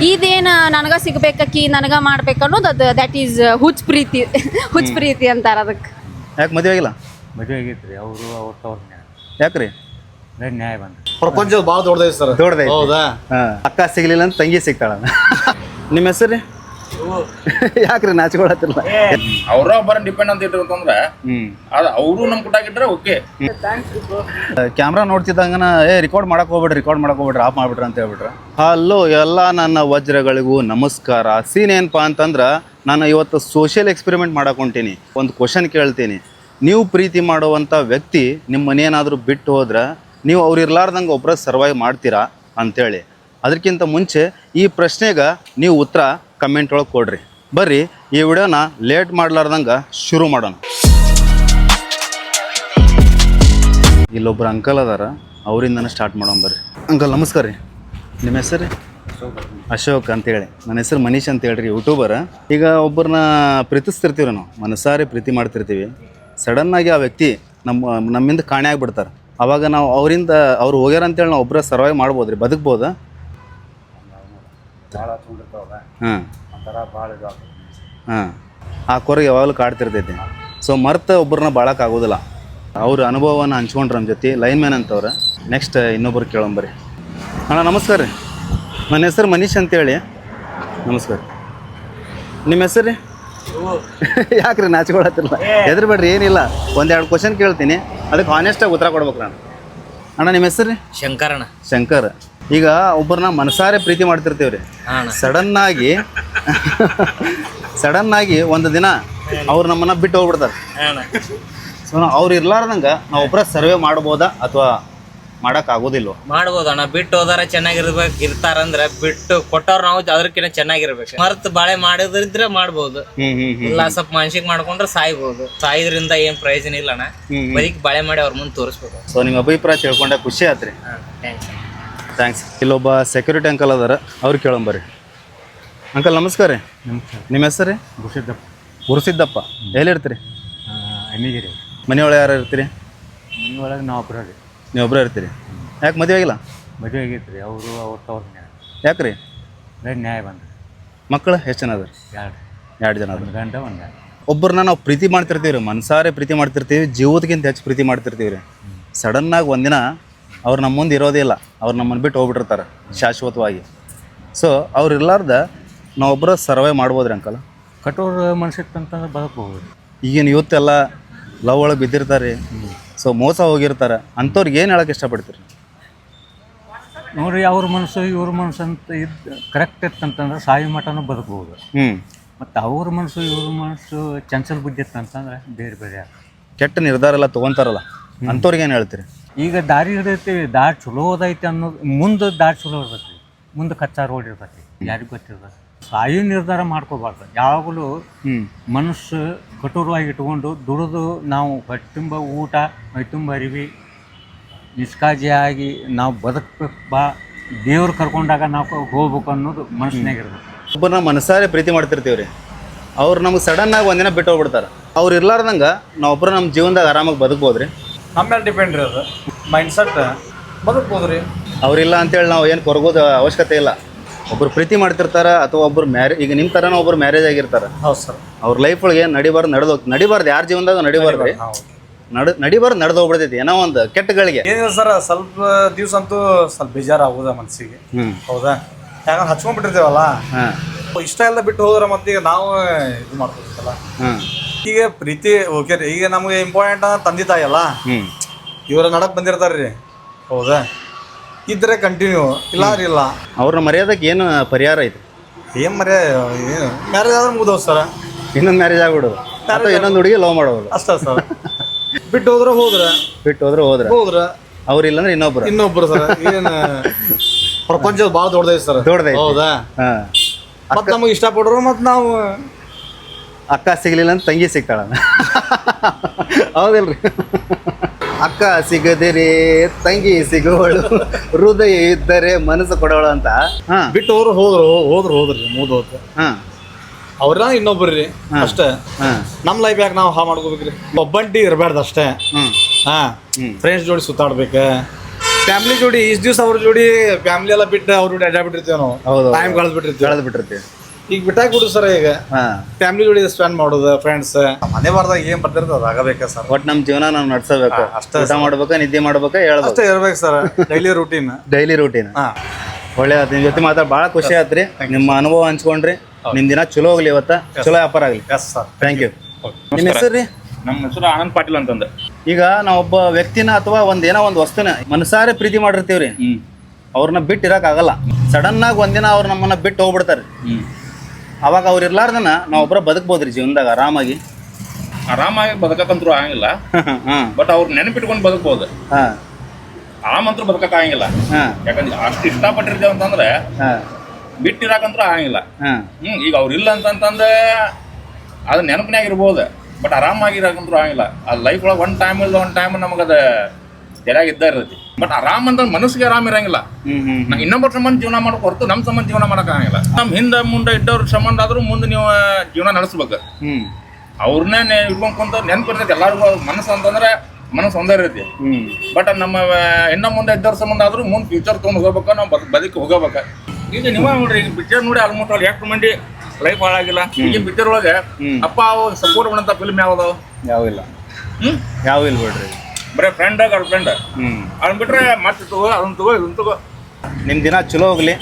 ಇದೇನು ನನಗ ಸಿಗ್ಬೇಕಿ ನನಗ ಮಾಡ್ಬೇಕು ಅನ್ನೋದು ಅದು ದ್ಯಾಟ್ ಈಸ್ ಹುಚ್ಚ ಪ್ರೀತಿ ಅಂತಾರ ಅದಕ್ಕೆ. ಯಾಕೆ ಮದುವೆ ಆಗಿಲ್ಲ? ಮದುವೆ ಆಗೈತ್ರಿ ಅವರು ಅವ್ರ ತವ್ರ ಯಾಕ್ರಿ? ನ್ಯಾಯ ಬಂದ ಪ್ರಪಂಚ ಭಾಳ ದೊಡ್ಡದೈತೆ ಸರ್. ದೊಡ್ಡದೈತಿ. ಹೌದಾ? ಅಕ್ಕ ಸಿಗ್ಲಿಲ್ಲ ಅಂತ ತಂಗಿ ಸಿಗ್ತಾಳ. ನಿಮ್ಮ ಹೆಸರು ಯಾಕ್ರಿ ನಾಚಿಕೊಳತ್ತಿಲ್ಲ? ಅವ್ರ ಬರ ಡಿಪೆಂಡ್ ಅಂತ ಇಟ್ರು ಅಂತಂದ್ರೆ ಅದು ಅವರು ನಮ್ ಕುಟಾಗಿಟ್ರೆ ಓಕೆ. ಕ್ಯಾಮ್ರಾ ನೋಡ್ತಿದ್ದಂಗನ ರೆಕಾರ್ಡ್ ಮಾಡಕ್ ಹೋಗ್ಬಿಡ್ರಿ ಆಫ್ ಮಾಡ್ಬಿಡ್ರಿ ಅಂತ ಹೇಳ್ಬಿಟ್ರೆ. ಹಲೋ ಎಲ್ಲ ನನ್ನ ವಜ್ರಗಳಿಗೂ ನಮಸ್ಕಾರ. ಸೀನ್ ಏನಪ್ಪಾ ಅಂತಂದ್ರೆ ನಾನು ಇವತ್ತು ಸೋಷಿಯಲ್ ಎಕ್ಸ್ಪೆರಿಮೆಂಟ್ ಮಾಡಕ್ ಹೊಂಟೀನಿ. ಒಂದು ಕ್ವಶನ್ ಕೇಳ್ತೀನಿ. ನೀವು ಪ್ರೀತಿ ಮಾಡುವಂಥ ವ್ಯಕ್ತಿ ನಿಮ್ಮ ಮನೇನಾದರೂ ಬಿಟ್ಟು ಹೋದ್ರೆ ನೀವು ಅವ್ರು ಇರ್ಲಾರ್ದಂಗೆ ಒಬ್ಬರ ಸರ್ವೈವ್ ಮಾಡ್ತೀರಾ ಅಂಥೇಳಿ. ಅದಕ್ಕಿಂತ ಮುಂಚೆ ಈ ಪ್ರಶ್ನೆಗೆ ನೀವು ಉತ್ತರ ಕಮೆಂಟ್ ಒಳಗೆ ಕೊಡ್ರಿ. ಬರ್ರಿ ಈ ವಿಡಿಯೋನ ಲೇಟ್ ಮಾಡ್ಲಾರ್ದಂಗೆ ಶುರು ಮಾಡೋಣ. ಇಲ್ಲೊಬ್ರು ಅಂಕಲ್ ಅದಾರ, ಅವರಿಂದನೇ ಸ್ಟಾರ್ಟ್ ಮಾಡೋಣ ಬರ್ರಿ. ಅಂಕಲ್ ನಮಸ್ಕಾರ ರೀ. ನಿಮ್ಮ ಹೆಸರು? ಅಶೋಕ್ ಅಂತೇಳಿ. ನನ್ನ ಹೆಸರು ಮನೀಶ್ ಅಂತ ಹೇಳ್ರಿ, ಯೂಟ್ಯೂಬರ್. ಈಗ ಒಬ್ಬರನ್ನ ಪ್ರೀತಿಸ್ತಿರ್ತೀವಿ ನಾವು, ಮನಸಾರಿ ಪ್ರೀತಿ ಮಾಡ್ತಿರ್ತೀವಿ. ಸಡನ್ನಾಗಿ ಆ ವ್ಯಕ್ತಿ ನಮ್ಮಿಂದ ಕಾಣೆ ಆಗಿಬಿಡ್ತಾರೆ. ಅವಾಗ ನಾವು ಅವರಿಂದ ಅವ್ರು ಹೋಗ್ಯಾರ ಅಂತೇಳಿ ನಾವು ಒಬ್ಬರ ಸರ್ವೈವ್ ಮಾಡ್ಬೋದು ರೀ, ಬದುಕ್ಬೋದಾ? ಹಾಂ ಹಾಂ ಆ ಕೊರಗೆ ಯಾವಾಗಲೂ ಕಾಡ್ತಿರ್ತೈತಿ. ಸೊ ಮರ್ತ ಒಬ್ಬರನ್ನ ಬಾಳೋಕ್ಕಾಗೋದಿಲ್ಲ. ಅವ್ರ ಅನುಭವವನ್ನು ಹಂಚ್ಕೊಂಡ್ರೆ ನಮ್ಮ ಜೊತೆ ಲೈನ್ ಮ್ಯಾನ್ ಅಂತವ್ರೆ. ನೆಕ್ಸ್ಟ್ ಇನ್ನೊಬ್ರು ಕೇಳೋಂಬರಿ. ಅಣ್ಣ ನಮಸ್ಕಾರ ರೀ. ನನ್ನ ಹೆಸರು ಮನೀಶ್ ಅಂತೇಳಿ. ನಮಸ್ಕಾರ. ನಿಮ್ಮ ಹೆಸರು ರೀ? ಯಾಕ್ರಿ ನಾಚಿಕೊಳತ್ತಿಲ್ಲ? ಹೆದರ್ಬೇಡ್ರಿ, ಏನಿಲ್ಲ. ಒಂದೆರಡು ಕ್ವಶನ್ ಕೇಳ್ತೀನಿ, ಅದಕ್ಕೆ ಹಾನೆಸ್ಟಾಗಿ ಉತ್ತರ ಕೊಡ್ಬೇಕು ನಾನು. ಅಣ್ಣ ನಿಮ್ಮ ಹೆಸರು ರೀ? ಶಂಕರಣ್ಣ. ಶಂಕರ್. ಈಗ ಒಬ್ಬರನ್ನ ಮನಸಾರೆ ಪ್ರೀತಿ ಮಾಡ್ತಿರ್ತೀವಿ ರೀ. ಸಡನ್ನಾಗಿ ಒಂದು ದಿನ ಅವ್ರು ನಮ್ಮನ್ನ ಬಿಟ್ಟು ಹೋಗ್ಬಿಡ್ತಾರೆ. ಸೊ ಅವ್ರು ಇರ್ಲಾರ್ದಂಗೆ ನಾವು ಒಬ್ಬರ ಸರ್ವೆ ಮಾಡ್ಬೋದಾ ಅಥವಾ ಮಾಡೋಕ್ಕಾಗೋದಿಲ್ಲ? ಮಾಡ್ಬೋದು ಅಣ್ಣ. ಬಿಟ್ಟು ಹೋದಾರ ಇರ್ತಾರಂದ್ರೆ ಬಿಟ್ಟು ಕೊಟ್ಟವ್ರು ನಾವು ಅದಕ್ಕಿಂತ ಚೆನ್ನಾಗಿರ್ಬೇಕು. ಮರ್ತು ಬಾಳೆ ಮಾಡಿದ್ರೆ ಮಾಡ್ಬೋದು. ಇಲ್ಲ ಸ್ವಲ್ಪ ಮಾನಸಿಕ ಮಾಡ್ಕೊಂಡ್ರೆ ಸಾಯ್ಬೋದು. ಸಾಯೋದ್ರಿಂದ ಏನ್ ಪ್ರಯೋಜನ ಇಲ್ಲ ಅಣ್ಣ. ಬರೀಕ್ ಬಾಳೆ ಮಾಡಿ ಅವ್ರ ಮುಂದೆ ತೋರಿಸ್ಬೇಕು. ಸೊ ನಿಮ್ಮ ಅಭಿಪ್ರಾಯ ತಿಳ್ಕೊಂಡೆ ಖುಷಿ ಆತ್ರಿ. ಥ್ಯಾಂಕ್ಸ್. ಇಲ್ಲೊಬ್ಬ ಸೆಕ್ಯೂರಿಟಿ ಅಂಕಲ್ ಅದಾರ, ಅವ್ರು ಕೇಳಂಬರ್ರಿ. ಅಂಕಲ್ ನಮಸ್ಕಾರ ರೀ. ನಿಮ್ಮ ಹೆಸರು ರೀ? ಗುರುಸಿದ್ದಪ್ಪ. ಎಲ್ಲಿರ್ತೀರಿ? ಅಣ್ಣಿಗಿರಿ. ಮನೆಯೊಳಗೆ ಯಾರು ಇರ್ತೀರಿ? ಮನೆಯೊಳಗೆ ನಾವು ಒಬ್ಬರ ರೀ. ನೀವು ಒಬ್ಬರೇ ಇರ್ತೀರಿ? ಯಾಕೆ ಮದುವೆ ಆಗಿಲ್ಲ? ಮದುವೆ ಆಗೈತ್ರಿ ಅವರು ಅವ್ರ ತವ್ರ ಯಾಕೆ ರೀ? ನ್ಯಾಯ ಬಂದ. ಮಕ್ಕಳು ಎಷ್ಟು ಜನ ಅದಾರ? ಎರಡು ಜನ ಅದಾರ. ಗಂಡ ಒಂದು ಒಬ್ಬರನ್ನ ನಾವು ಪ್ರೀತಿ ಮಾಡ್ತಿರ್ತೀವಿ ರೀ, ಮನಸಾರೆ ಪ್ರೀತಿ ಮಾಡ್ತಿರ್ತೀವಿ, ಜೀವದಕ್ಕಿಂತ ಹೆಚ್ಚು ಪ್ರೀತಿ ಮಾಡ್ತಿರ್ತೀವಿ ರೀ. ಸಡನ್ನಾಗಿ ಒಂದಿನ ಅವ್ರು ನಮ್ಮ ಮುಂದೆ ಇರೋದೇ ಇಲ್ಲ, ಅವ್ರು ನಮ್ಮನ್ನು ಬಿಟ್ಟು ಹೋಗ್ಬಿಟ್ಟಿರ್ತಾರೆ ಶಾಶ್ವತವಾಗಿ. ಸೊ ಅವ್ರು ಇರ್ಲಾರ್ದ ನಾವೊಬ್ಬರ ಸರ್ವೈವ್ ಮಾಡ್ಬೋದ್ರಿ ಅಂಕಲ್? ಕಠೋರ ಮನಸ್ಸಿತ್ತಂತಂದ್ರೆ ಬದುಕಬಹುದು. ಈಗಿನ ಯೂತ್ ಎಲ್ಲ ಲವ್ ಒಳಗೆ ಬಿದ್ದಿರ್ತಾರೆ, ಸೊ ಮೋಸ ಹೋಗಿರ್ತಾರೆ. ಅಂಥವ್ರಿಗೆ ಏನು ಹೇಳೋಕೆ ಇಷ್ಟಪಡ್ತೀರಿ? ನೋಡಿರಿ, ಅವ್ರ ಮನಸ್ಸು ಇವ್ರ ಮನಸ್ಸು ಅಂತ ಕರೆಕ್ಟ್ ಇತ್ತಂತಂದ್ರೆ ಸಾಯಿ ಮಠನೂ ಬದುಕಬಹುದು. ಮತ್ತು ಅವ್ರ ಮನಸ್ಸು ಇವ್ರ ಮನಸ್ಸು ಚಂಚಲ ಬುದ್ಧಿ ಇತ್ತಂತಂದ್ರೆ ಬೇರೆ ಬೇರೆ ಕೆಟ್ಟ ನಿರ್ಧಾರ ಎಲ್ಲ ತೊಗೊತಾರಲ್ಲ, ಅಂಥವ್ರಿಗೆ ಏನು ಹೇಳ್ತೀರಿ? ಈಗ ದಾರಿ ಹಿಡಿತೀವಿ, ದಾರಿ ಚಲೋ ಓದೈತಿ ಅನ್ನೋದು ಮುಂದೆ ದಾರಿ ಚಲೋ ಇರ್ತೈತಿ, ಮುಂದೆ ಕಚ್ಚಾ ರೋಡ್ ಇರ್ತೈತಿ, ಯಾರಿಗೆ ಗೊತ್ತಿರ್ತದೆ. ಸಾಯಿ ನಿರ್ಧಾರ ಮಾಡ್ಕೋಬಾರ್ದು. ಯಾವಾಗಲೂ ಮನಸ್ಸು ಕಠೋರವಾಗಿ ಇಟ್ಕೊಂಡು ದುಡಿದು ನಾವು ಹೊಟ್ಟೆಂಬ ಊಟ, ಮೈತುಂಬ ಅರಿವಿ, ನಿಷ್ಕಾಳಜಿಯಾಗಿ ನಾವು ಬದುಕಬೇಕು, ದೇವ್ರು ಕರ್ಕೊಂಡಾಗ ನಾವು ಹೋಗ್ಬೇಕು ಅನ್ನೋದು ಮನಸ್ಸಿನಾಗಿರ್ಬೇಕು. ಒಬ್ಬರನ್ನ ಮನಸಾರೆ ಪ್ರೀತಿ ಮಾಡ್ತಿರ್ತೀವಿ ರೀ, ಅವ್ರು ನಮ್ಗೆ ಸಡನ್ನಾಗಿ ಒಂದಿನ ಬಿಟ್ಟು ಹೋಗ್ಬಿಡ್ತಾರೆ. ಅವ್ರು ಇರ್ಲಾರ್ದಂಗೆ ನಾವೊಬ್ಬರು ನಮ್ಮ ಜೀವನದಾಗ ಆರಾಮಾಗಿ ಬದುಕ್ಬೋದು ರೀ. ನಮ್ಮ ಮೇಲೆ ಡಿಪೆಂಡ್ ರೀ, ಅದು ಮೈಂಡ್ಸೆಟ್ ಬದುಕ್ಬೋದು ರೀ. ಅವ್ರಿಲ್ಲ ಅಂತೇಳಿ ನಾವು ಏನು ಕೊರಗೋದು ಅವಶ್ಯಕತೆ ಇಲ್ಲ. ಒಬ್ಬರು ಪ್ರೀತಿ ಮಾಡ್ತಿರ್ತಾರೆ ಅಥವಾ ಒಬ್ಬರು ಈಗ ನಿಮ್ಮ ಥರನ ಒಬ್ಬರು ಮ್ಯಾರೇಜ್ ಆಗಿರ್ತಾರೆ. ಹೌದು ಸರ್. ಅವ್ರ ಲೈಫ್ ಒಳಗೆ ನಡಿಬಾರ್ದು ಯಾರ ಜೀವನದಾಗ ನಡಿಬಾರ್ದು ರೀ. ನಡೆದು ಹೋಗ್ಬಿಡ್ತೈತಿ ಏನೋ ಒಂದು ಕೆಟ್ಟಗಳಿಗೆ. ಏನಿಲ್ಲ ಸರ್, ಸ್ವಲ್ಪ ದಿವ್ಸ ಅಂತೂ ಸ್ವಲ್ಪ ಬೇಜಾರು ಆಗೋದ ಮನಸ್ಸಿಗೆ. ಹೌದಾ? ಯಾಕಂದ್ರೆ ಹಚ್ಕೊಂಡ್ಬಿಟ್ಟಿರ್ತೇವಲ್ಲ, ಇಷ್ಟ ಎಲ್ಲ ಬಿಟ್ಟು ಹೋದ್ರೆ ಮತ್ತೆ ಈಗ ನಾವು ಇದು ಮಾಡ್ಕೊಬೇಕಲ್ಲ. ಈಗ ಪ್ರೀತಿ ಓಕೆ ರೀ, ಈಗ ನಮ್ಗೆ ಇಂಪಾರ್ಟೆಂಟ್ ತಂದೆ ತಾಯಿ ಅಲ್ಲ, ಇವ್ರ ನಡಕ್ ಬಂದಿರ್ತಾರ್ರಿ. ಹೌದಾ? ಇದ್ರೆ ಕಂಟಿನ್ಯೂ, ಇಲ್ಲ ಇಲ್ಲ. ಅವ್ರನ್ನ ಮರ್ಯಾದಕ್ಕೆ ಏನು ಪರಿಹಾರ ಐತಿ? ಏನು ಮ್ಯಾರೇಜ್ ಆದ್ರೆ ಮುಗ್ದವ್ ಸರ್. ಇನ್ನೊಂದು ಮ್ಯಾರೇಜ್ ಆಗ್ಬಿಡೋದು ಅಥವಾ ಇನ್ನೊಂದು ಹುಡುಗಿ ಲವ್ ಮಾಡೋದು ಅಷ್ಟೇ ಸರ್. ಬಿಟ್ಟು ಹೋದ್ರೆ ಹೋದ್ರ ಅವ್ರಿಲ್ಲಂದ್ರೆ ಇನ್ನೊಬ್ರು ಸರ್. ಏನು ಪ್ರಪಂಚ ಭಾಳ ದೊಡ್ಡದೈತಿ ಸರ್. ಹೌದಾ? ಮತ್ತೆ ನಮಗೆ ಇಷ್ಟಪಡ್ರು ಮತ್ತೆ ನಾವು ಅಕ್ಕ ಸಿಗ್ಲಿಲ್ಲ ಅಂತ ತಂಗಿ ಸಿಗ್ತಾಳ. ಹೌದಿಲ್ರಿ? ಅಕ್ಕ ಸಿಗದಿರಿ ತಂಗಿ ಸಿಗೋಳು, ಹೃದಯ ಇದ್ದರೆ ಮನಸ್ಸು ಕೊಡೋಳು ಅಂತ. ಬಿಟ್ಟು ಹೋದ್ರಿ ಮುಗ್ದೋತ್. ಅವ್ರ ಇನ್ನೊಬ್ರಿ ಅಷ್ಟೇ. ನಮ್ ಲೈಫ್ ಯಾಕೆ ನಾವು ಮಾಡ್ಕೋಬೇಕ್ರಿ? ಒಬ್ಬಂಟಿ ಇರಬಾರ್ದು ಅಷ್ಟೇ. ಫ್ರೆಂಡ್ಸ್ ಜೋಡಿ ಸುತ್ತಾಡ್ಬೇಕು, ಫ್ಯಾಮಿಲಿ ಜೋಡಿ ಇಷ್ಟು ದಿವಸ ಅವ್ರ ಜೋಡಿ ಫ್ಯಾಮಿಲಿ ಎಲ್ಲ ಬಿಟ್ಟು ಅವ್ರ ಜೋಡಿ ಅಡ್ಡಾಡ್ಬಿಟ್ಟಿರ್ತೀವಿ ನಾವು. ಹೌದು. ಟೈಮ್ ಕಳೆದ್ಬಿಟ್ಟಿರ್ತೀವಿ. ಬಿಟ್ಟಿರ್ತೀವಿ. ಈಗ ಬಿಟ್ಟಾಕ್ಬಿಡು ಸರ್. ಈಗ ಹಾಂ, ಫ್ಯಾಮಿಲಿ ಜೋಡಿ ಸ್ಪೆಂಡ್ ಮಾಡೋದು, ಫ್ರೆಂಡ್ಸ್ ಮನೆ ಬಾರ್ದಾಗ ಏನ್ ಬರ್ತಿರ್ತದೆ ಅದು ಆಗಬೇಕ ಸರ್. ಒಟ್ಟು ನಮ್ಮ ಜೀವನ ನಾವು ನಡ್ಸಬೇಕು. ಅಷ್ಟೇ ಊಟ ಮಾಡ್ಬೇಕಾ, ನಿದ್ದೆ ಮಾಡ್ಬೇಕಾ, ಹೇಳ್ಬೇಕು. ಅಷ್ಟೇ ಇರ್ಬೇಕು sir, daily routine. Daily routine. ಹಾ, ಒಳ್ಳೇದು. ನಿಮ್ಮ ಜೊತೆ ಮಾತಾಡಿ ಭಾಳ ಖುಷಿ ಆತ್ರಿ. ನಿಮ್ಮ ಅನುಭವ ಹಂಚ್ಕೊಂಡ್ರಿ. ನಿಮ್ಮ ದಿನ ಚಲೋ ಹೋಗ್ಲಿ, ಇವತ್ತ ಚಲೋ ವ್ಯಾಪಾರ ಆಗಲಿ. Yes sir. Thank you. ನಿಮ್ಮ ಹೆಸರು ರೀ? ನಮ್ಮ ಹೆಸರು ಆನಂದ್ ಪಾಟೀಲ್ ಅಂತಂದ. ಈಗ ನಾವೊಬ್ಬ ವ್ಯಕ್ತಿನ ಅಥವಾ ಏನೋ ಒಂದು ವಸ್ತುನ ಮನಸಾರೆ ಪ್ರೀತಿ ಮಾಡಿರ್ತೀವ್ರಿ. ಅವ್ರನ್ನ ಬಿಟ್ಟು ಇರೋಕ್ಕಾಗಲ್ಲ. ಸಡನ್ನಾಗಿ ಒಂದಿನ ಅವ್ರು ನಮ್ಮನ್ನ ಬಿಟ್ಟು ಹೋಗ್ಬಿಡ್ತಾರೆ. ಅವಾಗ ಅವ್ರು ಇರ್ಲಾರ್ದನ ನಾವೊಬ್ಬರ ಬದುಕ್ಬೋದ್ರಿ ಜೀವನದಾಗ ಆರಾಮಾಗಿ ಬದುಕಕ್ಕಂತೂ ಆಗಂಗಿಲ್ಲ. ಬಟ್ ಅವ್ರು ನೆನಪಿಟ್ಕೊಂಡು ಬದುಕ್ಬೋದು. ಆರಾಮಂತೂ ಬದುಕಕ್ ಆಗಂಗಿಲ್ಲ. ಯಾಕಂದ್ರೆ ಅಷ್ಟು ಇಷ್ಟಪಟ್ಟಿರ್ತೇವೆ ಅಂತಂದ್ರೆ ಬಿಟ್ಟಿರಾಕಂತೂ ಆಗಂಗಿಲ್ಲ. ಈಗ ಅವ್ರು ಇಲ್ಲ ಅಂತಂತಂದ್ರೆ ಅದು ನೆನಪಿನಾಗ ಇರ್ಬೋದು, ಬಟ್ ಆರಾಮಾಗಿರಾಕಂತೂ ಆಗಂಗಿಲ್ಲ. ಆ ಲೈಫ್ ಒಳಗೆ ಒಂದು ಟೈಮ್ ನಮಗೆ ಅದು ತೆರೆಯಾಗ ಇದ್ದ ಇರ್ತೈತಿ. ಬಟ್ ಆರಾಮ್ ಅಂತ ಮನಸ್ಸಿಗೆ ಆರಾಮ ಇರಂಗಿಲ್ಲ. ಇನ್ನೊಬ್ಬರ ಸಂಬಂಧ ಜೀವನ ಮಾಡಕ್ ಹೊರತು ನಮ್ಮ ಸಂಬಂಧ ಜೀವನ ಮಾಡಕ್ ಆಗಂಗಿಲ್ಲ. ನಮ್ಮ ಹಿಂದೆ ಮುಂದೆ ಇದ್ದವ್ರ ಸಂಬಂಧ ಆದ್ರೂ ಮುಂದೆ ನೀವು ಜೀವನ ನಡೆಸ್ಬೇಕು. ಅವ್ರನ್ನೇ ಇಟ್ಕೊಂಡ್ ಕುಂತ ನೆನಪಿರ್ತೈತಿ ಎಲ್ಲರಿಗೂ. ಮನಸ್ಸು ಅಂತಂದ್ರೆ ಮನಸ್ಸು ಒಂದೇ ಇರ್ತೈತಿ. ಬಟ್ ನಮ್ಮ ಇನ್ನ ಮುಂದೆ ಇದ್ದವ್ರ ಸಂಬಂಧ ಆದ್ರೂ ಮುಂದೆ ಫ್ಯೂಚರ್ ತೊಗೊಂಡು ಹೋಗ್ಬೇಕು, ನಾವು ಬದುಕಿ ಹೋಗಬೇಕ. ಈಗ ನೀವ ನೋಡ್ರಿ, ಈಗ ಪಿಕ್ಚರ್ ನೋಡಿ ಆಲ್ಮೋಸ್ಟ್ ಅಲ್ಲಿ ಎಷ್ಟು ಮಂದಿ ಲೈಫ್ ಹಾಳಾಗಿಲ್ಲ. ಈಗಿನ ಪಿಕ್ಚರ್ ಒಳಗೆ ಅಪ್ಪ ಸಪೋರ್ಟ್ ಮಾಡಂತ ಫಿಲ್ಮ್ ಯಾವ್ದಾವ? ಯಾವಿಲ್ಲ ಬಿಡ್ರಿ. ಬರೀ ಫ್ರೆಂಡ್ ಗರ್ಲ್ ಫ್ರೆಂಡ್ ಅದನ್ನ ಬಿಟ್ರೆ ಮತ್ತೆ ತಗೋ ಅದನ್ನ ತಗೋ ಇದನ್ನ ತಗೋ. ನಿಮ್ಮ ದಿನ ಚಲೋ ಹೋಗ್ಲಿ.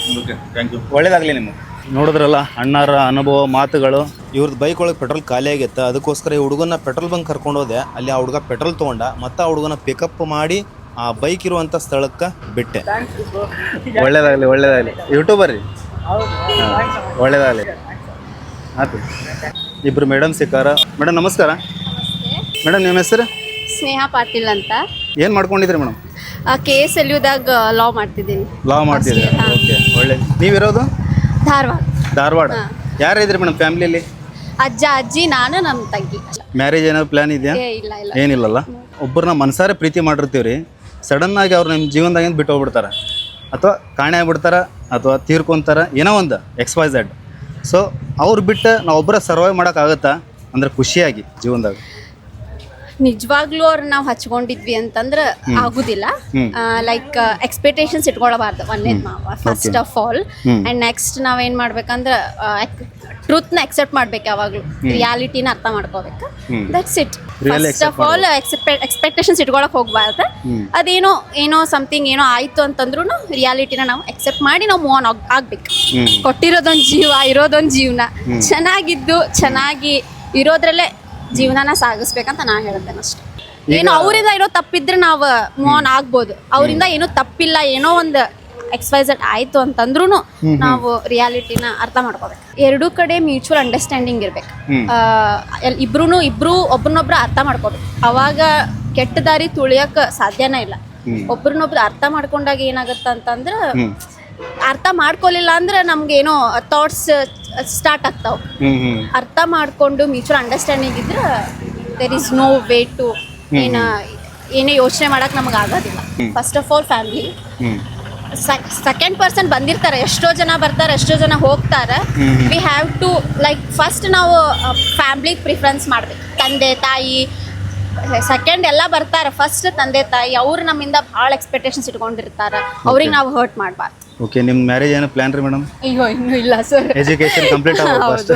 Thank you. ಒಳ್ಳೇದಾಗಲಿ ನಿಮಗೆ. ನೋಡಿದ್ರಲ್ಲ ಅಣ್ಣಾರ ಅನುಭವ ಮಾತುಗಳು. ಇವ್ರದ್ದು ಬೈಕ್ ಒಳಗೆ ಪೆಟ್ರೋಲ್ ಖಾಲಿ ಆಗಿತ್ತು. ಅದಕ್ಕೋಸ್ಕರ ಈ ಹುಡುಗನ ಪೆಟ್ರೋಲ್ ಬಂಕ್ ಕರ್ಕೊಂಡು ಹೋದೆ. ಅಲ್ಲಿ ಆ ಹುಡುಗ ಪೆಟ್ರೋಲ್ ತೊಗೊಂಡ. ಮತ್ತು ಆ ಹುಡುಗನ ಪಿಕಪ್ ಮಾಡಿ ಆ ಬೈಕ್ ಇರುವಂಥ ಸ್ಥಳಕ್ಕೆ ಬಿಟ್ಟೆ. ಒಳ್ಳೇದಾಗಲಿ. ಯೂಟ್ಯೂಬರ್ ರೀ. ಒಳ್ಳೇದಾಗಲಿ. ಆಯ್ತು. ಇಬ್ಬರು ಮೇಡಮ್ ಸಿಕ್ಕಾರ. ಮೇಡಮ್ ನಮಸ್ಕಾರ. ಮೇಡಮ್ ನಿಮ್ಮ ಹೆಸರು? ಸ್ನೇಹ ಪಾಟೀಲ್ ಅಂತ. ಏನು ಮಾಡ್ಕೊಂಡಿದ್ರಿ ಮೇಡಮ್? KSLUದಾಗ ಲಾ ಮಾಡ್ತಿದ್ದೀನಿ. ಲಾ ಮಾಡ್ತಿದ್ರಿ? ಓಕೆ, ಒಳ್ಳೆ. ನೀವಿರೋದು ಧಾರವಾಡ. ಯಾರು ಇದ್ರಿ ಮೇಡಮ್ ಫ್ಯಾಮಿಲಿಯಲ್ಲಿ? ಅಜ್ಜ ಅಜ್ಜಿ, ನಾನು ನಮ್ಮ ತಂಗಿ. ಮ್ಯಾರೇಜ್ ಏನಾದ್ರು ಪ್ಲಾನ್ ಇದೆಯಾ? ಇಲ್ಲ. ಏನಿಲ್ಲಲ್ಲ. ಒಬ್ಬರನ್ನ ಮನಸಾರೆ ಪ್ರೀತಿ ಮಾಡಿರ್ತೀವ್ರಿ. ಸಡನ್ನಾಗಿ ಅವ್ರು ನಿಮ್ಮ ಜೀವನದಾಗಿಂದ ಬಿಟ್ಟು ಹೋಗ್ಬಿಡ್ತಾರೆ, ಅಥವಾ ಕಾಣೆ ಆಗ್ಬಿಡ್ತಾರೆ, ಅಥವಾ ತೀರ್ಕೊಂತಾರೆ, ಏನೋ ಒಂದು XYZ. ಸೊ ಅವ್ರು ಬಿಟ್ಟು ನಾವು ಒಬ್ಬರ ಸರ್ವೈವ್ ಮಾಡೋಕ್ಕಾಗತ್ತಾ ಅಂದ್ರೆ ಖುಷಿಯಾಗಿ ಜೀವನದಾಗ? ನಿಜವಾಗ್ಲೂ ಅವ್ರನ್ನ ನಾವು ಹಚ್ಕೊಂಡಿದ್ವಿ ಅಂತಂದ್ರೆ ಆಗುದಿಲ್ಲ. ಲೈಕ್ ಎಕ್ಸ್ಪೆಕ್ಟೇಷನ್ಸ್ ಇಟ್ಕೊಳ್ಬಾರ್ದು ಒಂದೇದ್ first of all. And next ನಾವೇನ್ ಮಾಡ್ಬೇಕಂದ್ರೆ ಟ್ರೂತ್ನ ಅಕ್ಸೆಪ್ಟ್ ಮಾಡ್ಬೇಕು. ಯಾವಾಗ್ಲೂ ರಿಯಾಲಿಟಿನ ಅರ್ಥ ಮಾಡ್ಕೋಬೇಕು. That's it. First of all expectations ಇಟ್ಕೊಳಕ್ ಹೋಗ್ಬಾರ್ದು. ಅದೇನೋ ಸಮಥಿಂಗ್ ಏನೋ ಆಯ್ತು ಅಂತಂದ್ರೂ ರಿಯಾಲಿಟಿನ ನಾವು ಅಕ್ಸೆಪ್ಟ್ ಮಾಡಿ ನಾವು ಮೂವ್ ಆನ್ ಆಗ್ಬೇಕು. ಕೊಟ್ಟಿರೋದೊಂದು ಜೀವ, ಇರೋದೊಂದು ಜೀವನ, ಚೆನ್ನಾಗಿ ಇರೋದ್ರಲ್ಲೇ ಜೀವನನ ಸಾಗಿಸ್ಬೇಕಂತ ನಾ ಹೇಳ್ತೇನೆ ಅಷ್ಟೇ. ಏನೋ ಅವರಿಂದ ಏನೋ ತಪ್ಪಿದ್ರೆ ನಾವು ಮೂವ್ ಆನ್ ಆಗ್ಬೋದು. ಅವರಿಂದ ಏನೋ ತಪ್ಪಿಲ್ಲ, ಏನೋ ಒಂದು XYZ ಆಯ್ತು ಅಂತಂದ್ರೂ ನಾವು ರಿಯಾಲಿಟಿನ ಅರ್ಥ ಮಾಡ್ಕೋಬೇಕು. ಎರಡೂ ಕಡೆ ಮ್ಯೂಚುವಲ್ ಅಂಡರ್ಸ್ಟ್ಯಾಂಡಿಂಗ್ ಇರ್ಬೇಕು. ಇಬ್ರು ಒಬ್ರನ್ನೊಬ್ರು ಅರ್ಥ ಮಾಡ್ಕೋಬೇಕು. ಅವಾಗ ಕೆಟ್ಟ ದಾರಿ ತುಳಿಯಕ್ಕೆ ಸಾಧ್ಯನೇ ಇಲ್ಲ. ಒಬ್ರನ್ನೊಬ್ರು ಅರ್ಥ ಮಾಡ್ಕೊಂಡಾಗ ಏನಾಗತ್ತ ಅಂತಂದ್ರೆ, ಅರ್ಥ ಮಾಡ್ಕೊಲಿಲ್ಲ ಅಂದ್ರೆ ನಮ್ಗೆ ಏನೋ ಥಾಟ್ಸ್ ಸ್ಟಾರ್ಟ್ ಆಗ್ತಾವ. ಅರ್ಥ ಮಾಡ್ಕೊಂಡು ಮ್ಯೂಚುವಲ್ ಅಂಡರ್ಸ್ಟ್ಯಾಂಡಿಂಗ್ ಇದ್ರೆ there is no way to ಏನೇ ಯೋಚನೆ ಮಾಡಕ್ ನಮಗೆ ಆಗೋದಿಲ್ಲ. First of all family. Second person ಬಂದಿರ್ತಾರೆ, ಎಷ್ಟೋ ಜನ ಬರ್ತಾರೆ, ಎಷ್ಟೋ ಜನ ಹೋಗ್ತಾರೆ. We have to like first ನಾವು ಫ್ಯಾಮ್ಲಿಗೆ ಪ್ರಿಫರೆನ್ಸ್ ಮಾಡ್ಬೇಕು. ತಂದೆ ತಾಯಿ ಸೆಕೆಂಡ್ ಎಲ್ಲ ಬರ್ತಾರೆ, ಫಸ್ಟ್ ತಂದೆ ತಾಯಿ. ಅವ್ರು ನಮ್ಮಿಂದ ಭಾಳ ಎಕ್ಸ್ಪೆಕ್ಟೇಷನ್ಸ್ ಇಟ್ಕೊಂಡಿರ್ತಾರೆ, ಅವ್ರಿಗೆ ನಾವು ಹರ್ಟ್ ಮಾಡಬಾರ್ದು. ಓಕೆ, ನಿಮ್ಮ ಮ್ಯಾರೇಜ್ ಏನೋ ಪ್ಲಾನ್ ರೀ ಮೇಡಮ್? ಅಯ್ಯೋ ಇನ್ನೂ ಇಲ್ಲ ಸರ್. ಎಜುಕೇಶನ್ ಕಂಪ್ಲೀಟ್ ಹೌದು.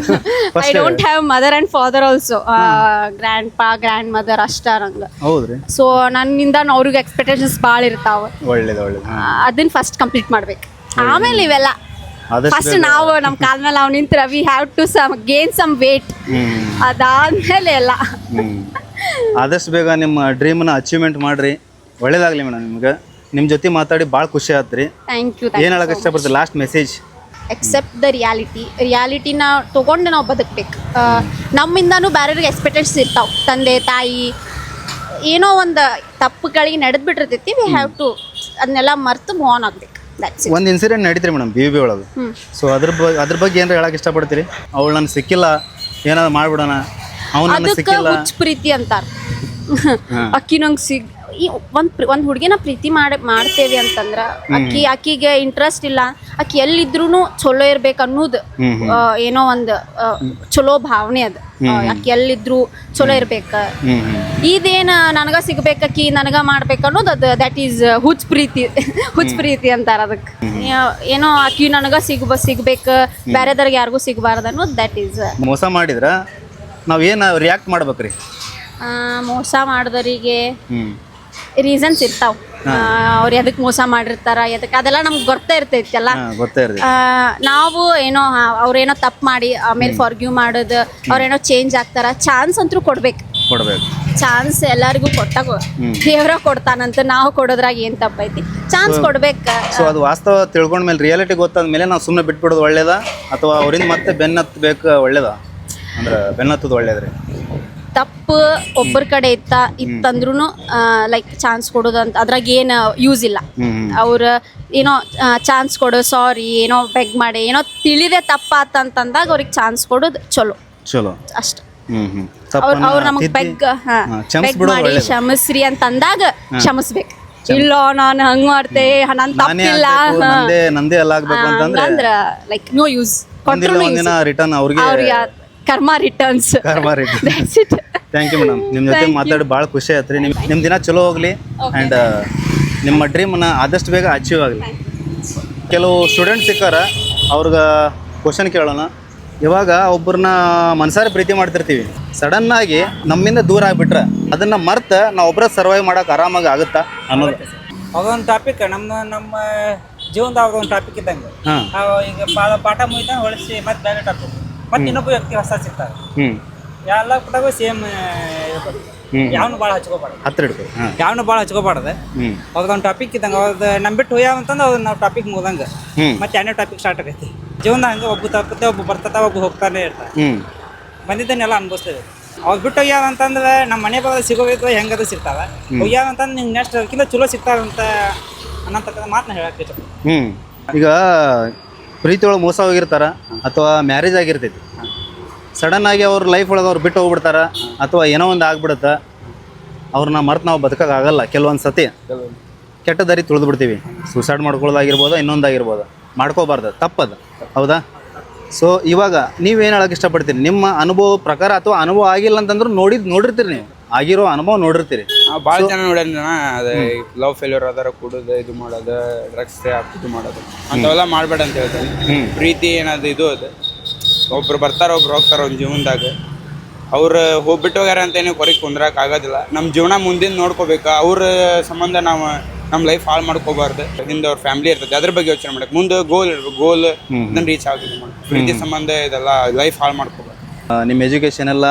I don't have mother and father also. Grand ಪಾ ಗ್ರ್ಯಾಂಡ್ ಮದರ್ ಅಷ್ಟ ನಂಗೆ. ಹೌದ್ರಿ? ಸೊ ನನ್ನಿಂದ ಅವ್ರಿಗೆ ಎಕ್ಸ್ಪೆಕ್ಟೇಷನ್ಸ್ ಭಾಳ ಇರ್ತಾವ. ಒಳ್ಳೇದು. ಅದನ್ನ ಫಸ್ಟ್ ಕಂಪ್ಲೀಟ್ ಮಾಡ್ಬೇಕು, ಆಮೇಲೆ ಇವೆಲ್ಲ. ಫಸ್ಟ್ ನಾವು ನಮ್ಮ ಕಾಲ ಮೇಲೆ ನಾವು ನಿಂತ್ರ we have to gain some weight. ಅದಾದ್ಮೇಲೆ ಎಲ್ಲ. ಆದಷ್ಟು ಬೇಗ ನಿಮ್ಮ ಡ್ರೀಮ್ನ ಅಚೀವ್ಮೆಂಟ್ ಮಾಡ್ರಿ. ಒಳ್ಳೇದಾಗಲಿ ಮೇಡಮ್. ನಿಮ್ಗೆ ನಿಮ್ಮ ಜೊತೆ ಮಾತಾಡಿ ಭಾಳ ಖುಷಿ ಆತ್ರಿ. Thank you. ಏನು ಹೇಳಕ್ಕೆ ಇಷ್ಟಪಡ್ತೀರಿ ಲಾಸ್ಟ್ ಮೆಸೇಜ್? ಎಕ್ಸೆಪ್ಟ್ ದ ರಿಯಾಲಿಟಿನ ತೊಗೊಂಡು ನಾವು ಬದುಕಬೇಕು. ನಮ್ಮಿಂದನೂ ಬೇರೆಯವ್ರಿಗೆ ಎಕ್ಸ್ಪೆಕ್ಟೇಷನ್ಸ್ ಇರ್ತಾವೆ. ತಂದೆ ತಾಯಿ ಏನೋ ಒಂದು ತಪ್ಪುಗಳಿಗೆ ನಡೆದು ಬಿಟ್ಟಿರ್ತೈತಿ. ವಿ ಹ್ಯಾವ್ ಟು ಅದನ್ನೆಲ್ಲ ಮರ್ತು ಮೂವ್ ಆನ್ ಆಗ್ಬೇಕು. ಒಂದು ಇನ್ಸಿಡೆಂಟ್ ನಡೀತ್ರಿ ಮೇಡಮ್ BB ಒಳಗೆ. ಸೊ ಅದ್ರ ಬಗ್ಗೆ ಏನಾರ ಹೇಳಕ್ಕೆ ಇಷ್ಟಪಡ್ತೀರಿ? ಅವಳು ನನಗೆ ಸಿಕ್ಕಿಲ್ಲ, ಏನಾದ್ರು ಮಾಡ್ಬಿಡೋಣ, ಅದಕ್ಕೆ ಹುಚ್ಚ ಪ್ರೀತಿ ಅಂತಾರೆ. ಅಕ್ಕಿ ನಂಗೆ ಒಂದು ಹುಡುಗಿನ ಪ್ರೀತಿ ಮಾಡ್ತೇವೆ ಅಂತಂದ್ರೆ ಆಕಿಗೆ ಇಂಟ್ರೆಸ್ಟ್ ಇಲ್ಲ, ಆಕಿ ಎಲ್ಲಿದ್ರು ಚಲೋ ಇರ್ಬೇಕು ಅನ್ನೋದು ಏನೋ ಒಂದು ಚಲೋ ಭಾವನೆ ಅದು. ಆಕಿ ಎಲ್ಲಿದ್ರು ಚಲೋ ಇರ್ಬೇಕು, ಇದೇನ ನನಗ ಸಿಗ್ಬೇಕಿ ನನಗ ಮಾಡ್ಬೇಕು ಅನ್ನೋದು ಅದು ದಟ್ ಈಸ್ ಹುಚ್ಚ ಪ್ರೀತಿ ಅಂತಾರ ಅದಕ್ಕೆ. ಏನೋ ಆಕಿ ನನಗ ಸಿಗ್ಬೇಕು ಬೇರೆದವ್ರಿಗೆ ಯಾರಿಗೂ ಸಿಗಬಾರ್ದು ಅನ್ನೋದು ದಟ್ ಈಸ್. ಮೋಸ ಮಾಡಿದ್ರ ನಾವೇನು ರಿಯಾಕ್ಟ್ ಮಾಡ್ಬೇಕ್ರಿ? ಮೋಸ ಮಾಡಿದವರಿಗೆ ರೀಸನ್ಸ್ ಇರ್ತಾವ, ಅವ್ರು ಎದಕ್ಕೆ ಮೋಸ ಮಾಡಿರ್ತಾರ ಎದಕ್ಕೆ ಅದೆಲ್ಲ ನಮ್ಗೆ ಗೊತ್ತೇ ಇರ್ತೈತಿ ಅಲ್ಲ. ನಾವು ಏನೋ ಅವ್ರೇನೋ ತಪ್ಪು ಮಾಡಿ ಆಮೇಲೆ ಫಾರ್ಗ್ಯೂ ಮಾಡೋದು, ಅವ್ರೇನೋ ಚೇಂಜ್ ಆಗ್ತಾರ, ಚಾನ್ಸ್ ಅಂತೂ ಕೊಡ್ಬೇಕು. ಚಾನ್ಸ್ ಎಲ್ಲರಿಗೂ ಕೊಟ್ಟಾಗ ದೇವ್ರ ಕೊಡ್ತಾನಂತ ನಾವು ಕೊಡೋದ್ರಾಗ ಏನು ತಪ್ಪೈತಿ, ಚಾನ್ಸ್ ಕೊಡ್ಬೇಕು. ಸೊ ಅದು ವಾಸ್ತವ ತಿಳ್ಕೊಂಡ್ಮೇಲೆ ರಿಯಾಲಿಟಿ ಗೊತ್ತಾದ್ಮೇಲೆ ನಾವು ಸುಮ್ಮನೆ ಬಿಟ್ಬಿಡೋದು ಒಳ್ಳೇದಾ ಅಥವಾ ಅವರಿಂದ ಮತ್ತೆ ಬೆನ್ನತ್ತಬೇಕು ಒಳ್ಳೇದಾ? ಅಂದ್ರೆ ಬೆನ್ನತ್ತದು ಒಳ್ಳೇದ್ರಿ. ತಪ್ಪು ಒಬ್ಬರ ಕಡೆ ಇತ್ತಂದ್ರೂ ಲೈಕ್ ಚಾನ್ಸ್ ಕೊಡೋದು ಅಂತ ಅದ್ರಾಗ ಏನು ಯೂಸ್ ಇಲ್ಲ. ಅವ್ರು ಏನೋ ಚಾನ್ಸ್ ಕೊಡು, ಸಾರಿ ಏನೋ ಬೆಗ್ ಮಾಡಿ ಏನೋ ತಿಳಿದೆ ತಪ್ಪಾತಂತಂದಾಗ ಅವ್ರಿಗೆ ಚಾನ್ಸ್ ಕೊಡೋದು ಚಲೋ ಅಷ್ಟೆ. ಅವ್ರು ನಮಗೆ ಬೆಗ್ ಮಾಡಿ ಕ್ಷಮಿಸ್ರಿ ಅಂತ ಅಂದಾಗ ಕ್ಷಮಿಸ್ಬೇಕು. ಇಲ್ಲ ನಾನು ಹಂಗ್ ಮಾಡ್ತೆ ನನ್ ತಪ್ಪಿಲ್ಲ ಅಂದ್ರ ಲೈಕ್ ನೋ ಯೂಸ್. ರಿಟರ್ನ್ ಅವ್ರಿಗೆ ಕರ್ಮ ರಿಟರ್ನ್ಸ್. ಥ್ಯಾಂಕ್ ಯು ಮೇಡಮ್, ನಿಮ್ಮ ಜೊತೆ ಮಾತಾಡಿ ಭಾಳ ಖುಷಿ ಆಯ್ತು ರೀ. ನಿಮ್ಮ ದಿನ ಚಲೋ ಹೋಗಲಿ ಆ್ಯಂಡ್ ನಿಮ್ಮ ಡ್ರೀಮನ್ನ ಆದಷ್ಟು ಬೇಗ ಅಚೀವ್ ಆಗಲಿ. ಕೆಲವು ಸ್ಟೂಡೆಂಟ್ಸ್ ಸಿಕ್ಕಾರ, ಅವ್ರಿಗೆ ಕ್ವಶನ್ ಕೇಳೋಣ. ಇವಾಗ ಒಬ್ಬರನ್ನ ಮನಸಾರೆ ಪ್ರೀತಿ ಮಾಡ್ತಿರ್ತೀವಿ, ಸಡನ್ನಾಗಿ ನಮ್ಮಿಂದ ದೂರ ಆಗಿಬಿಟ್ರೆ ಅದನ್ನು ಮರ್ತು ನಾವು ಒಬ್ಬರ ಸರ್ವೈವ್ ಮಾಡೋಕೆ ಆರಾಮಾಗಿ ಆಗುತ್ತಾ ಅನ್ನೋದು ಅದೊಂದು ಟಾಪಿಕ್ ನಮ್ಮ ಜೀವನದಾಗ ಒಂದು ಟಾಪಿಕ್ ಇದ್ದಂಗೆ. ಈಗ ಪಾಠ ಮುಗಿದ ಹೊಳಿಸಿ ಮತ್ತೆ ಬೇರೆ ಟಾಪಿಕ್, ಮತ್ತೆ ಇನ್ನೊಬ್ಬ ವ್ಯಕ್ತಿ ಹೊಸ ಸಿಗ್ತಾರೆ. ಎಲ್ಲ ಪುಟಾಗ ಸೇಮ್ ಯಾವನು ಭಾಳ ಹಚ್ಕೋಬಾರ್ದು, ಯಾವನು ಭಾಳ ಹಚ್ಕೋಬಾರ್ದು. ಅವ್ರದೊಂದು ಟಾಪಿಕ್ ಇದ್ದಂಗೆ, ಅವ್ರದ್ದು ನಮ್ಮ ಬಿಟ್ಟು ಹೋಗ್ಯಾವಂತಂದು ಅವ್ರು ನಾವು ಟಾಪಿಕ್ ಮುಗ್ದಂಗೆ ಮತ್ತೆ ಎರಡನೇ ಟಾಪಿಕ್ ಸ್ಟಾರ್ಟ್ ಆಗೈತಿ. ಜೀವನ ಹಂಗೆ ಒಬ್ಬ ತಪ್ಪತ್ತೆ, ಒಬ್ಬ ಬರ್ತತ, ಒಬ್ಬ ಹೋಗ್ತಾನೆ ಇರ್ತಾರೆ. ಬಂದಿದ್ದನ್ನೆಲ್ಲ ಅನ್ಭವಿಸ್ತೇವೆ. ಅವ್ರು ಬಿಟ್ಟು ಹೋಗ್ಯಾವಂತಂದ್ರೆ ನಮ್ಮ ಮನೆ ಬರೋದು ಸಿಗೋಬೇಕು, ಹೆಂಗದು ಸಿಗ್ತಾವೆ. ಹೋಗ್ಯಾವಂತಂದ್ರೆ ನಿಮ್ಗೆ ನೆಕ್ಸ್ಟ್ ಅದಕ್ಕಿಂತ ಚಲೋ ಸಿಗ್ತಾವಂತ ಅನ್ನೋಂಥ ಮಾತನ್ನ ಹೇಳಕ್ಕೆ. ಈಗ ಪ್ರೀತಿ ಒಳಗೆ ಮೋಸ ಹೋಗಿರ್ತಾರ ಅಥವಾ ಮ್ಯಾರೇಜ್ ಆಗಿರ್ತೈತಿ, ಸಡನ್ನಾಗಿ ಅವ್ರ ಲೈಫ್ ಒಳಗೆ ಅವ್ರು ಬಿಟ್ಟು ಹೋಗ್ಬಿಡ್ತಾರ ಅಥವಾ ಏನೋ ಒಂದು ಆಗ್ಬಿಡುತ್ತೆ, ಅವ್ರನ್ನ ಮರ್ತು ನಾವು ಬದುಕೋಕ್ಕಾಗಲ್ಲ. ಕೆಲವೊಂದು ಸತಿ ಕೆಟ್ಟ ದಾರಿ ತುಳಿದು ಬಿಡ್ತೀವಿ. ಸೂಸೈಡ್ ಮಾಡ್ಕೊಳ್ಳೋದಾಗಿರ್ಬೋದು, ಇನ್ನೊಂದಾಗಿರ್ಬೋದು. ಮಾಡ್ಕೋಬಾರ್ದು, ತಪ್ಪದು, ಹೌದಾ? ಸೊ ಇವಾಗ ನೀವೇನು ಹೇಳೋಕೆ ಇಷ್ಟಪಡ್ತೀರಿ ನಿಮ್ಮ ಅನುಭವ ಪ್ರಕಾರ, ಅಥವಾ ಅನುಭವ ಆಗಿಲ್ಲ ಅಂತಂದ್ರೆ ನೋಡಿರ್ತೀರಿ, ನೀವು ಆಗಿರೋ ಅನುಭವ ನೋಡಿರ್ತೀರಿ. ಭಾಳ ಜನ ನೋಡ್ಯಾನ ಅದೇ ಲವ್ ಫೇಲ್ಯೂರ್ ಆದಾರ ಕುಡೋದು, ಇದು ಮಾಡೋದು, ಡ್ರಗ್ಸ್ ಇದು ಮಾಡೋದು ಅಂಥವೆಲ್ಲ ಮಾಡಬೇಡ ಅಂತ ಹೇಳ್ತಾರೆ. ಪ್ರೀತಿ ಏನದು ಇದು ಅದು ಒಬ್ರು ಬರ್ತಾರ ಒಬ್ರು ಹೋಗ್ತಾರ ಒಂದು ಜೀವನದಾಗ. ಅವ್ರು ಹೋಗ್ಬಿಟ್ಟು ಹೋಗ್ಯಾರ ಅಂತ ಏನೋ ಹೊರಗೆ ಕುಂದ್ರಕ್ಕೆ ಆಗೋದಿಲ್ಲ. ನಮ್ಮ ಜೀವನ ಮುಂದಿನ ನೋಡ್ಕೋಬೇಕು. ಅವ್ರ ಸಂಬಂಧ ನಾವು ನಮ್ಮ ಲೈಫ್ ಹಾಳು ಮಾಡ್ಕೋಬಾರ್ದು. ಹಿಂದೆ ಅವ್ರ ಫ್ಯಾಮಿಲಿ ಇರ್ತದೆ, ಅದ್ರ ಬಗ್ಗೆ ಯೋಚನೆ ಮಾಡಕ್ಕೆ. ಮುಂದೆ ಗೋಲ್ ಇರ್ಬೇಕು, ಗೋಲ್ ಇದನ್ನು ರೀಚ್ ಆಗೋದು ಮಾಡಿ. ಪ್ರೀತಿ ಸಂಬಂಧ ಇದೆಲ್ಲ ಲೈಫ್ ಹಾಳು ಮಾಡ್ಕೋಬಾರ್ದು. ನಿಮ್ಮ ಎಜುಕೇಷನ್ ಎಲ್ಲ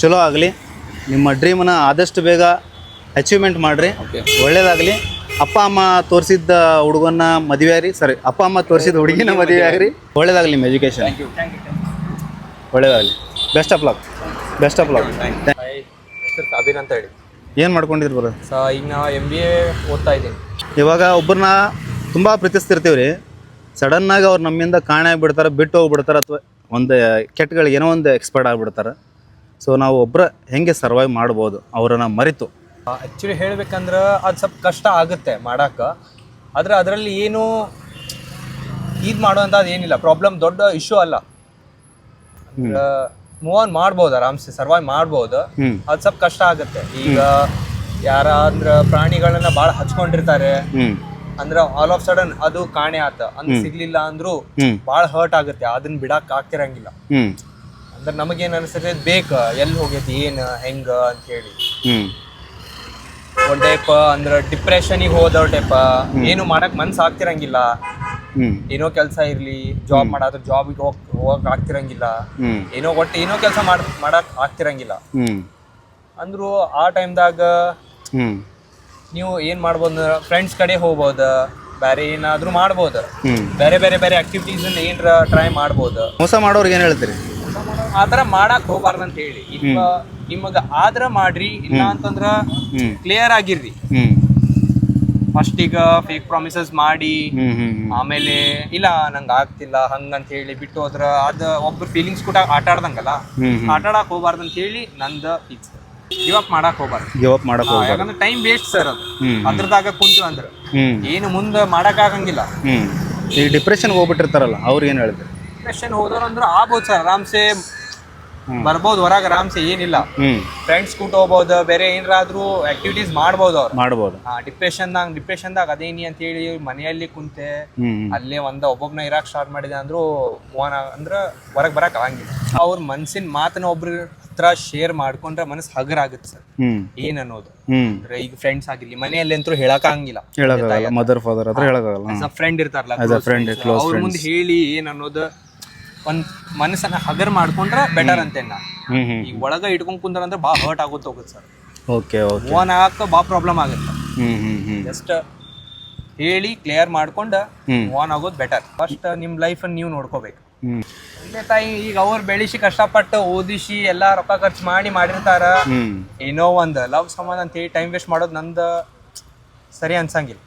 ಚಲೋ ಆಗಲಿ, ನಿಮ್ಮ ಡ್ರೀಮನ್ನ ಆದಷ್ಟು ಬೇಗ ಅಚೀವ್ಮೆಂಟ್ ಮಾಡಿರಿ, ಒಳ್ಳೇದಾಗಲಿ. ಅಪ್ಪ ಅಮ್ಮ ತೋರಿಸಿದ್ದ ಹುಡುಗನ್ನ ಮದುವೆ ಆಗ್ರಿ, ಅಪ್ಪ ಅಮ್ಮ ತೋರಿಸಿದ ಹುಡುಗಿನ ಮದುವೆ ಆಗ್ರಿ. ಒಳ್ಳೇದಾಗಲಿ ನಿಮ್ಮ ಎಜುಕೇಷನ್, ಒಳ್ಳೇದಾಗಲಿ. Best of luck. ಅಭಿನ್ ಅಂತ ಹೇಳಿ. ಏನು ಮಾಡ್ಕೊಂಡಿದ್ರು ಬರೋ? ಈಗ ನಾವು MBA ಓದ್ತಾ ಇದ್ದೀನಿ. ಇವಾಗ ಒಬ್ಬರನ್ನ ತುಂಬ ಪ್ರೀತಿಸ್ತಿರ್ತೀವಿ ರೀ, ಸಡನ್ನಾಗಿ ಅವ್ರು ನಮ್ಮಿಂದ ಕಾಣೆ ಆಗಿಬಿಡ್ತಾರೆ, ಬಿಟ್ಟು ಹೋಗ್ಬಿಡ್ತಾರೆ, ಅಥವಾ ಒಂದು ಕೆಟ್ಟಗಳಿಗೆ ಏನೋ ಒಂದು ಎಕ್ಸ್ಪರ್ಟ್ ಆಗಿಬಿಡ್ತಾರೆ. ಸೊ ನಾವು ಒಬ್ಬರ ಹೆಂಗೆ ಸರ್ವೈವ್ ಮಾಡ್ಬೋದು ಅವರನ್ನು ಮರೆತು? ಆ್ಯಕ್ಚುಲಿ ಹೇಳ್ಬೇಕಂದ್ರೆ ಅದು ಸ್ವಲ್ಪ ಕಷ್ಟ ಆಗುತ್ತೆ ಮಾಡೋಕೆ. ಆದರೆ ಅದರಲ್ಲಿ ಏನು ಇದು ಮಾಡುವಂಥದ್ದು ಏನಿಲ್ಲ, ಪ್ರಾಬ್ಲಮ್ ದೊಡ್ಡ ಇಶ್ಯೂ ಅಲ್ಲ. ಮೂವ್ ಆನ್ ಮಾಡ್ಬೋದು, ಆರಾಮ್ಸೆ ಸರ್ವೈವ್ ಮಾಡ್ಬೋದು. ಅದು ಸ್ವಲ್ಪ ಕಷ್ಟ ಆಗುತ್ತೆ. ಈಗ ಯಾರಾದ್ರೆ ಪ್ರಾಣಿಗಳನ್ನ ಭಾಳ ಹಚ್ಕೊಂಡಿರ್ತಾರೆ ಅಂದ್ರೆ ಆಲ್ ಆಫ್ ಸಡನ್ ಅದು ಕಾಣೆ ಆತ ಅಂದ್ರೆ ಸಿಗ್ಲಿಲ್ಲ ಅಂದ್ರೂ ಭಾಳ ಹರ್ಟ್ ಆಗುತ್ತೆ. ಅದನ್ನ ಬಿಡಕ್ ಆಗ್ತಿರಂಗಿಲ್ಲ. ಅಂದ್ರೆ ನಮಗೇನು ಅನಿಸ್ತದೆ, ಬೇಕು ಎಲ್ಲಿ ಹೋಗೈತಿ ಏನು ಹೆಂಗ ಅಂತ ಹೇಳಿ. ಒಂದ್ ಟೈಪ್ ಅಂದ್ರೆ ಡಿಪ್ರೆಷನಿಗೆ ಹೋದ ಟೈಪ, ಏನು ಮಾಡಕ್ ಮನ್ಸು ಆಗ್ತಿರಂಗಿಲ್ಲ. ಏನೋ ಕೆಲಸ ಇರ್ಲಿ, ಜಾಬ್ ಮಾಡಾದ್ರೆ ಜಾಬಿಗೆ ಹೋಗಕ್ ಆಗ್ತಿರಂಗಿಲ್ಲ. ಏನೋ ಕೆಲಸ ಮಾಡಕ್ ಆಗ್ತಿರಂಗಿಲ್ಲ ಅಂದ್ರು ಆ ಟೈಮ್ದಾಗ ನೀವು ಏನ್ ಮಾಡ್ಬೋದು, ಫ್ರೆಂಡ್ಸ್ ಕಡೆ ಹೋಗ್ಬೋದು, ಬೇರೆ ಏನಾದ್ರು ಮಾಡ್ಬೋದು, ಬೇರೆ ಬೇರೆ ಬೇರೆ ಆಕ್ಟಿವಿಟೀಸ್ ಏನ್ರ ಟ್ರೈ ಮಾಡ್ಬೋದು. ಮೋಸ ಮಾಡೋರ್ಗೆ ಏನ್ ಹೇಳ್ತೀರಿ? ಆತರ ಮಾಡಕ್ ಹೋಗ್ಬಾರ್ದು ಅಂತ ಹೇಳಿ. ನಿಮಗ ಆದ್ರ ಮಾಡ್ರಿ, ಇಲ್ಲ ಅಂತಂದ್ರ ಕ್ಲಿಯರ್ ಆಗಿರ್ರಿ. ಫಸ್ಟ್ ಈಗ ಫೇಕ್ ಪ್ರಾಮಿಸಸ್ ಮಾಡಿ ಆಮೇಲೆ ಇಲ್ಲ ನಂಗೆ ಆಗ್ತಿಲ್ಲ ಹಂಗಂತ ಹೇಳಿ ಬಿಟ್ಟು ಹೋದ್ರ ಅದ ಒಬ್ರು ಫೀಲಿಂಗ್ಸ್ ಕೂಡ ಆಟ ಆಡ್ದಂಗಲ್ಲ. ಆಟ ಆಡಕ್ ಹೋಗ್ಬಾರ್ದು ಅಂತ ಹೇಳಿ ನಂದು ಫಿಕ್ಸ್. ಗಿವ್ ಅಪ್ ಮಾಡಕ್ ಹೋಗ್ಬಾರ್ದು. ಯಾಕಂದ್ರೆ ಟೈಮ್ ವೇಸ್ಟ್ ಸರ್ ಅದು. ಅದ್ರದಾಗ ಕುಂತು ಅಂದ್ರೆ ಏನು ಮುಂದೆ ಮಾಡಕ್ ಆಗಂಗಿಲ್ಲ. ಈಗ ಡಿಪ್ರೆಷನ್ಗೆ ಹೋಗ್ಬಿಟ್ಟಿರ್ತಾರಲ್ಲ ಅವ್ರು ಏನು ಹೇಳಿದ್ರು? ಡಿಪ್ರೆಷನ್ ಹೋದವ್ರು ಅಂದ್ರೆ ಆಗ್ಬೋದು ಸರ್, ಆರಾಮ್ಸೆ ಬರ್ಬೋದು ಹೊರಗೆ, ಆರಾಮ್ಸೆ ಏನಿಲ್ಲ. ಫ್ರೆಂಡ್ಸ್ ಕೂಟ ಹೋಗ್ಬೋದು, ಬೇರೆ ಏನಾದ್ರೂ ಆಕ್ಟಿವಿಟೀಸ್ ಮಾಡ್ಬೋದು ಅವ್ರು. ಮಾಡ್ಬೋದು. ಡಿಪ್ರೆಷನ್ದಾಗ ಅದೇನಿ ಅಂತ ಹೇಳಿ ಮನೆಯಲ್ಲಿ ಕುಂತೆ ಅಲ್ಲೇ ಒಬ್ಬೊಬ್ನ ಇರಾಕ್ ಸ್ಟಾರ್ಟ್ ಮಾಡಿದೆ ಅಂದ್ರು ಅಂದ್ರೆ ಹೊರಗೆ ಬರಕ್ ಆಗಂಗಿಲ್ಲ. ಅವ್ರ ಮನ್ಸಿನ ಮಾತನ್ನ ಒಬ್ರ ಹತ್ರ ಶೇರ್ ಮಾಡ್ಕೊಂಡ್ರೆ ಮನಸ್ಸು ಹಗರ್ ಆಗುತ್ತೆ ಸರ್. ಏನ್ ಅನ್ನೋದು ಅಂದ್ರೆ ಈಗ ಫ್ರೆಂಡ್ಸ್ ಆಗಿರ್ಲಿ, ಮನೆಯಲ್ಲಿ ಅಂತೂ ಹೇಳಕ್ ಆಗಂಗಿಲ್ಲ, ಮದರ್ ಫಾದರ್ ಹತ್ರ ಹೇಳಕ್ಕಾಗಲ್ಲ. ಫ್ರೆಂಡ್ ಇರ್ತಾರಲ್ಲ ಅವ್ರ ಮುಂದೆ ಹೇಳಿ ಏನ್ ಅನ್ನೋದು ಒಂದ್ ಮನಸ್ಸನ್ನ ಹಗರ್ ಮಾಡ್ಕೊಂಡ್ರೆ ಬೆಟರ್ ಅಂತ ಈಗ ಒಳಗ ಇಟ್ಕೊಂಡ್ ಕುಂದ್ರ ಅಂದ್ರೆ ಬಾ ಹರ್ಟ್ ಆಗುತ್ತೆ ಹೋಗುತ್ತೆ ಸರ್. ಓಕೆ ಓನ್ ಆಗಕ್ಕೆ ಬಾ ಪ್ರಾಬ್ಲಮ್ ಆಗುತ್ತೆ. ಜಸ್ಟ್ ಹೇಳಿ ಕ್ಲಿಯರ್ ಮಾಡ್ಕೊಂಡು ಓನ್ ಆಗೋದು ಬೆಟರ್. ಫಸ್ಟ್ ನಿಮ್ ಲೈಫ್ ನೀವು ನೋಡ್ಕೋಬೇಕು. ತಂದೆ ತಾಯಿ ಈಗ ಅವ್ರು ಬೆಳೆಸಿ ಕಷ್ಟಪಟ್ಟು ಓದಿಸಿ ಎಲ್ಲಾ ರೊಕ್ಕ ಖರ್ಚು ಮಾಡಿರ್ತಾರ, ಏನೋ ಒಂದ್ ಲವ್ ಸಂಬಂಧ ಅಂತ ಹೇಳಿ ಟೈಮ್ ವೇಸ್ಟ್ ಮಾಡೋದು ನಂದು ಸರಿ ಅನ್ಸಂಗಿಲ್ಲ.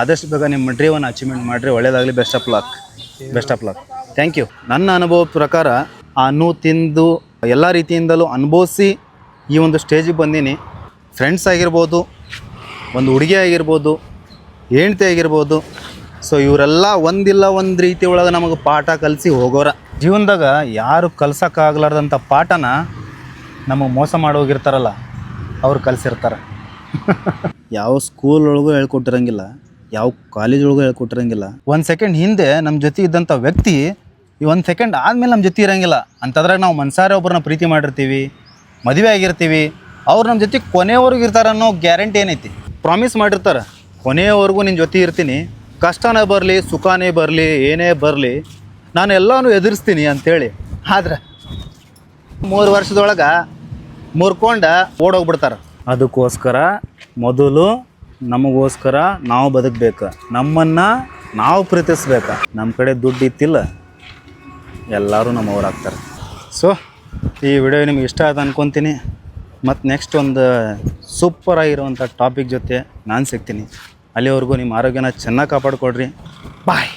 ಆದಷ್ಟು ಬೇಗ ನಿಮ್ಮ ಡ್ರೀವನ್ನು ಅಚೀವ್ಮೆಂಟ್ ಮಾಡಿರಿ. ಒಳ್ಳೇದಾಗಲಿ. Best of luck. Thank you. ನನ್ನ ಅನುಭವದ ಪ್ರಕಾರ ತಿಂದು ಎಲ್ಲ ರೀತಿಯಿಂದಲೂ ಅನುಭವಿಸಿ ಈ ಒಂದು ಸ್ಟೇಜಿಗೆ ಬಂದೀನಿ. ಫ್ರೆಂಡ್ಸ್ ಆಗಿರ್ಬೋದು, ಒಂದು ಹುಡುಗಿ ಆಗಿರ್ಬೋದು, ಹೆಂಡ್ತಿ ಆಗಿರ್ಬೋದು. ಸೊ ಇವರೆಲ್ಲ ಒಂದಿಲ್ಲ ಒಂದು ರೀತಿ ಒಳಗೆ ನಮಗೆ ಪಾಠ ಕಲಿಸಿ ಹೋಗೋರ. ಜೀವನದಾಗ ಯಾರು ಕಲ್ಸೋಕ್ಕಾಗ್ಲಾರ್ದಂಥ ಪಾಠನ ನಮಗೆ ಮೋಸ ಮಾಡೋಗಿರ್ತಾರಲ್ಲ ಅವ್ರು ಕಲಿಸಿರ್ತಾರೆ. ಯಾವ ಸ್ಕೂಲ್ ಒಳಗೂ ಹೇಳ್ಕೊಟ್ಟಿರಂಗಿಲ್ಲ, ಯಾವ ಕಾಲೇಜ್ ಒಳಗೂ ಹೇಳ್ಕೊಟ್ಟಿರಂಗಿಲ್ಲ. 1 ಸೆಕೆಂಡ್ ಹಿಂದೆ ನಮ್ಮ ಜೊತೆ ಇದ್ದಂಥ ವ್ಯಕ್ತಿ ಈ 1 ಸೆಕೆಂಡ್ ಆದಮೇಲೆ ನಮ್ಮ ಜೊತೆ ಇರೋಂಗಿಲ್ಲ. ಅಂಥದ್ರಾಗ ನಾವು ಮನಸಾರೆ ಒಬ್ಬರನ್ನ ಪ್ರೀತಿ ಮಾಡಿರ್ತೀವಿ, ಮದುವೆ ಆಗಿರ್ತೀವಿ, ಅವ್ರು ನಮ್ಮ ಜೊತೆ ಕೊನೆಯವರೆಗೂ ಇರ್ತಾರೆ ಅನ್ನೋ ಗ್ಯಾರಂಟಿ ಏನೈತಿ? ಪ್ರಾಮಿಸ್ ಮಾಡಿರ್ತಾರೆ, ಕೊನೆಯವರೆಗೂ ನಿನ್ನ ಜೊತೆ ಇರ್ತೀನಿ, ಕಷ್ಟನೇ ಬರಲಿ ಸುಖನೇ ಬರಲಿ ಏನೇ ಬರಲಿ ನಾನು ಎಲ್ಲನೂ ಎದುರಿಸ್ತೀನಿ ಅಂಥೇಳಿ. ಆದ್ರೆ 3 ವರ್ಷದೊಳಗೆ ಮುರ್ಕೊಂಡು ಓಡೋಗ್ಬಿಡ್ತಾರೆ. ಅದಕ್ಕೋಸ್ಕರ ಮೊದಲು ನಮಗೋಸ್ಕರ ನಾವು ಬದುಕಬೇಕು, ನಮ್ಮನ್ನು ನಾವು ಪ್ರೀತಿಸ್ಬೇಕು. ನಮ್ಮ ಕಡೆ ದುಡ್ಡು ಇತ್ತಿಲ್ಲ, ಎಲ್ಲರೂ ನಮ್ಮವರಾಗ್ತಾರೆ. ಸೊ ಈ ವಿಡಿಯೋ ನಿಮ್ಗೆ ಇಷ್ಟ ಆಯ್ತು ಅನ್ಕೊತೀನಿ. ಮತ್ತು ನೆಕ್ಸ್ಟ್ ಒಂದು ಸೂಪರ್ ಆಗಿರುವಂಥ ಟಾಪಿಕ್ ಜೊತೆ ನಾನು ಸಿಗ್ತೀನಿ. ಅಲ್ಲಿವರೆಗೂ ನಿಮ್ಮ ಆರೋಗ್ಯನ ಚೆನ್ನಾಗಿ ಕಾಪಾಡಿಕೊಡ್ರಿ. ಬಾಯ್.